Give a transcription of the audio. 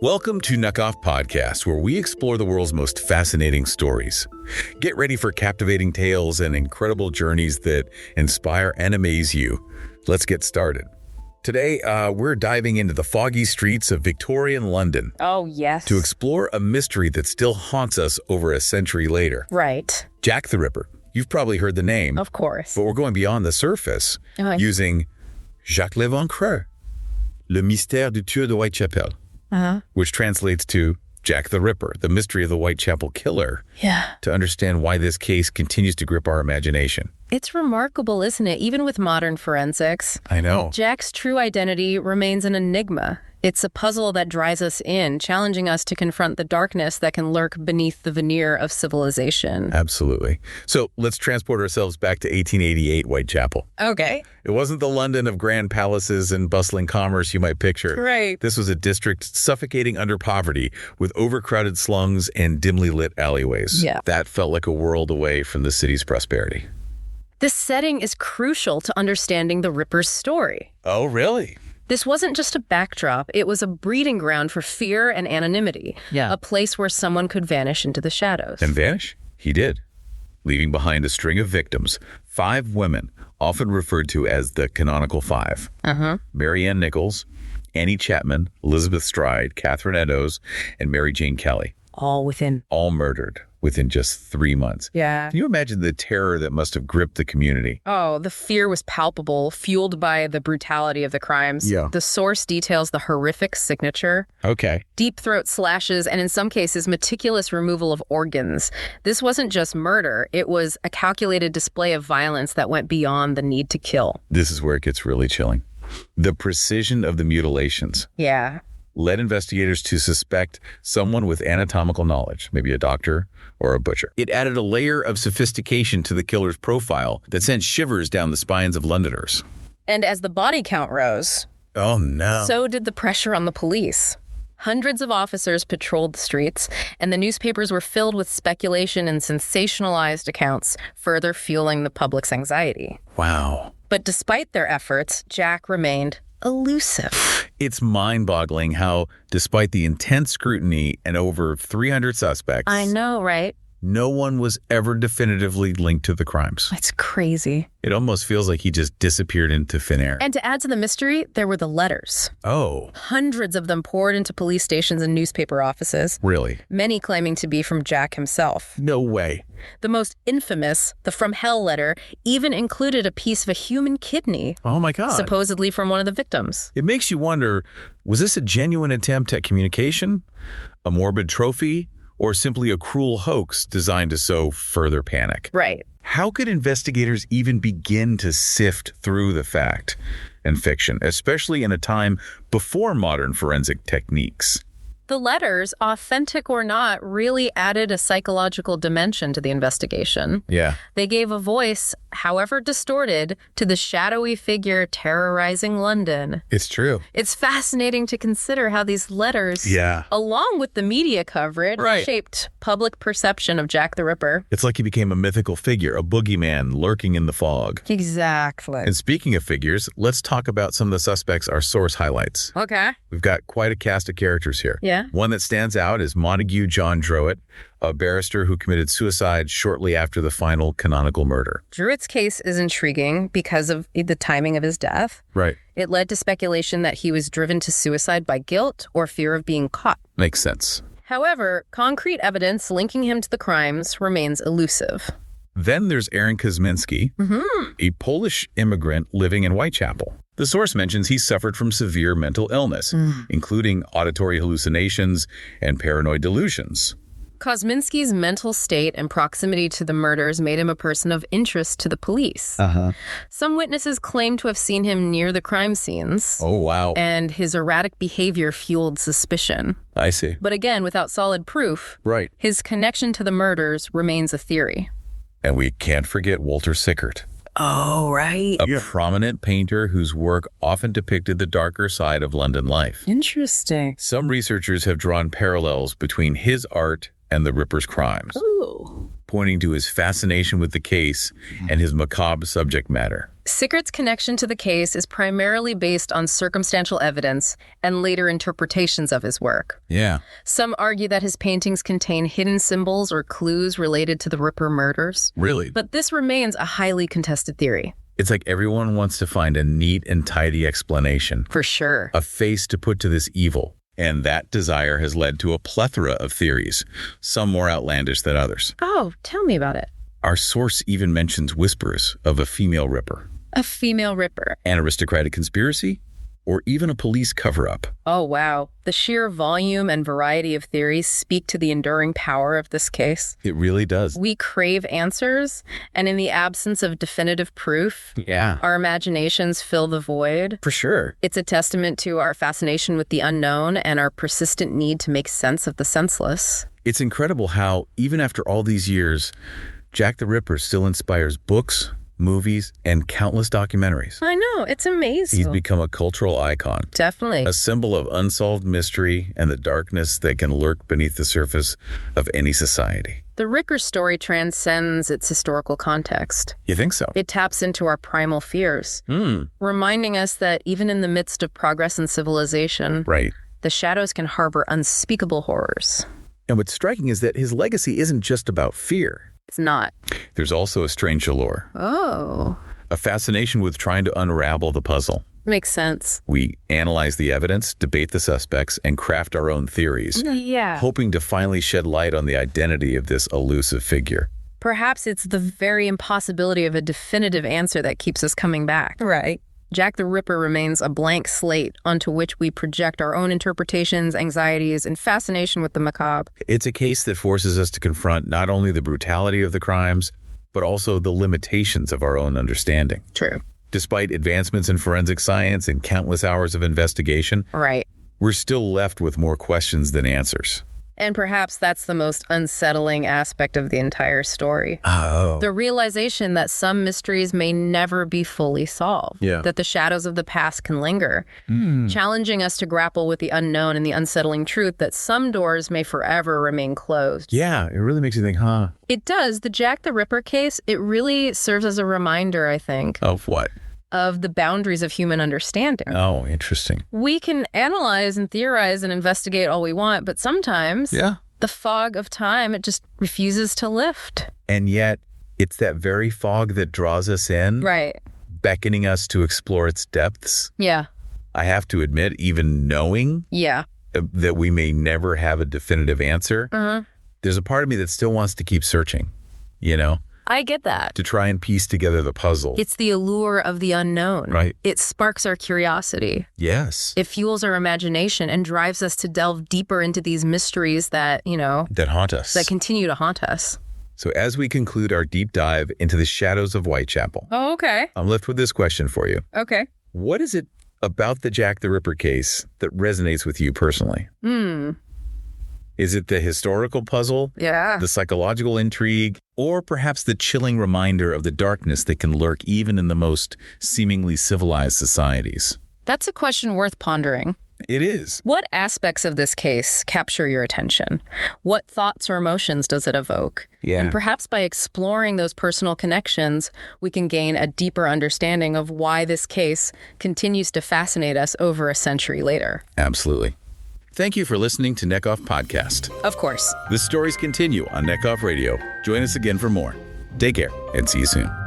Welcome to Knockoff Podcast, where we explore the world's most fascinating stories. Get ready for captivating tales and incredible journeys that inspire and amaze you. Let's get started. Today, we're diving into the foggy streets of Victorian London. Oh, yes. To explore a mystery that still haunts us over a century later. Right. Jack the Ripper. You've probably heard the name. Of course. But we're going beyond the surface using Jacques Le Vainqueur, Le Mystère du Tueur de Whitechapel. Which translates to Jack the Ripper, the mystery of the Whitechapel killer. Yeah. To understand why this case continues to grip our imagination. It's remarkable, isn't it? Even with modern forensics. I know. Jack's true identity remains an enigma. It's a puzzle that drives us in, challenging us to confront the darkness that can lurk beneath the veneer of civilization. Absolutely. So let's transport ourselves back to 1888 Whitechapel. Okay. It wasn't the London of grand palaces and bustling commerce you might picture. Right. This was a district suffocating under poverty with overcrowded slums and dimly lit alleyways. Yeah. That felt like a world away from the city's prosperity. This setting is crucial to understanding the Ripper's story. Oh, really? This wasn't just a backdrop, it was a breeding ground for fear and anonymity. Yeah. A place where someone could vanish into the shadows. And vanish? He did, leaving behind a string of victims, 5 women, often referred to as the canonical 5. Mary Ann Nichols, Annie Chapman, Elizabeth Stride, Catherine Eddowes, and Mary Jane Kelly. All murdered within just 3 months. Yeah. Can you imagine the terror that must have gripped the community? Oh, the fear was palpable, fueled by the brutality of the crimes. Yeah. The source details the horrific signature, Okay. deep throat slashes, and in some cases, meticulous removal of organs. This wasn't just murder. It was a calculated display of violence that went beyond the need to kill. This is where it gets really chilling. The precision of the mutilations Yeah. led investigators to suspect someone with anatomical knowledge, maybe a doctor or a butcher. It added a layer of sophistication to the killer's profile that sent shivers down the spines of Londoners. And as the body count rose, Oh, no. so did the pressure on the police. Hundreds of officers patrolled the streets, and the newspapers were filled with speculation and sensationalized accounts, further fueling the public's anxiety. Wow. But despite their efforts, Jack remained elusive. It's mind-boggling how, despite the intense scrutiny and over 300 suspects, I know, right? no one was ever definitively linked to the crimes. It's crazy. It almost feels like he just disappeared into thin air. And to add to the mystery, there were the letters. Oh, Hundreds of them poured into police stations and newspaper offices, really? many claiming to be from Jack himself. No way. The most infamous, the From Hell letter, even included a piece of a human kidney, Oh my God. supposedly from one of the victims. It makes you wonder, was this a genuine attempt at communication, a morbid trophy, or simply a cruel hoax designed to sow further panic? Right. How could investigators even begin to sift through the fact and fiction, especially in a time before modern forensic techniques? The letters, authentic or not, really added a psychological dimension to the investigation. Yeah. They gave a voice, however distorted, to the shadowy figure terrorizing London. It's true. It's fascinating to consider how these letters, Yeah. along with the media coverage, Right. shaped public perception of Jack the Ripper. It's like he became a mythical figure, a boogeyman lurking in the fog. Exactly. And speaking of figures, let's talk about some of the suspects our source highlights. Okay. We've got quite a cast of characters here. Yeah. One that stands out is Montague John Druitt, a barrister who committed suicide shortly after the final canonical murder. Druitt's case is intriguing because of the timing of his death. Right. It led to speculation that he was driven to suicide by guilt or fear of being caught. Makes sense. However, concrete evidence linking him to the crimes remains elusive. Then there's Aaron Kosminski, a Polish immigrant living in Whitechapel. The source mentions he suffered from severe mental illness, including auditory hallucinations and paranoid delusions. Kosminski's mental state and proximity to the murders made him a person of interest to the police. Some witnesses claim to have seen him near the crime scenes, Oh, wow. and his erratic behavior fueled suspicion. I see. But again, without solid proof, Right. his connection to the murders remains a theory. And we can't forget Walter Sickert, Oh, right. a prominent painter whose work often depicted the darker side of London life. Interesting. Some researchers have drawn parallels between his art and the Ripper's crimes. Ooh. pointing to his fascination with the case and his macabre subject matter. Sickert's connection to the case is primarily based on circumstantial evidence and later interpretations of his work. Yeah. Some argue that his paintings contain hidden symbols or clues related to the Ripper murders. Really? But this remains a highly contested theory. It's like everyone wants to find a neat and tidy explanation. For sure. A face to put to this evil. And that desire has led to a plethora of theories, some more outlandish than others. Oh, tell me about it. Our source even mentions whispers of a female Ripper. A female Ripper. An aristocratic conspiracy? Or even a police cover-up. Oh, wow. The sheer volume and variety of theories speak to the enduring power of this case. It really does. We crave answers, and in the absence of definitive proof, our imaginations fill the void. For sure. It's a testament to our fascination with the unknown and our persistent need to make sense of the senseless. It's incredible how, even after all these years, Jack the Ripper still inspires books, movies, and countless documentaries. I know, it's amazing. He's become a cultural icon. Definitely. A symbol of unsolved mystery and the darkness that can lurk beneath the surface of any society. The Ripper story transcends its historical context. You think so? It taps into our primal fears, reminding us that even in the midst of progress and civilization, the shadows can harbor unspeakable horrors. And what's striking is that his legacy isn't just about fear. It's not. There's also a strange allure. Oh. A fascination with trying to unravel the puzzle. Makes sense. We analyze the evidence, debate the suspects, and craft our own theories. Yeah. Hoping to finally shed light on the identity of this elusive figure. Perhaps it's the very impossibility of a definitive answer that keeps us coming back. Right. Jack the Ripper remains a blank slate onto which we project our own interpretations, anxieties, and fascination with the macabre. It's a case that forces us to confront not only the brutality of the crimes, but also the limitations of our own understanding. True. Despite advancements in forensic science and countless hours of investigation, we're still left with more questions than answers. And perhaps that's the most unsettling aspect of the entire story. Oh. The realization that some mysteries may never be fully solved. Yeah. That the shadows of the past can linger, challenging us to grapple with the unknown and the unsettling truth that some doors may forever remain closed. Yeah, it really makes you think, huh? It does. The Jack the Ripper case, it really serves as a reminder, I think. Of what? Of the boundaries of human understanding. Oh, interesting. We can analyze and theorize and investigate all we want, but sometimes the fog of time, it just refuses to lift. And yet, it's that very fog that draws us in. Right. Beckoning us to explore its depths. Yeah. I have to admit, even knowing that we may never have a definitive answer, there's a part of me that still wants to keep searching, you know? I get that. To try and piece together the puzzle. It's the allure of the unknown. Right. It sparks our curiosity. Yes. It fuels our imagination and drives us to delve deeper into these mysteries that, that haunt us. That continue to haunt us. So as we conclude our deep dive into the shadows of Whitechapel, Oh, okay. I'm left with this question for you. Okay. What is it about the Jack the Ripper case that resonates with you personally? Is it the historical puzzle? Yeah. The psychological intrigue? Or perhaps the chilling reminder of the darkness that can lurk even in the most seemingly civilized societies? That's a question worth pondering. It is. What aspects of this case capture your attention? What thoughts or emotions does it evoke? Yeah. And perhaps by exploring those personal connections, we can gain a deeper understanding of why this case continues to fascinate us over a century later. Absolutely. Thank you for listening to Neck Off Podcast. Of course. The stories continue on Neck Off Radio. Join us again for more. Take care and see you soon.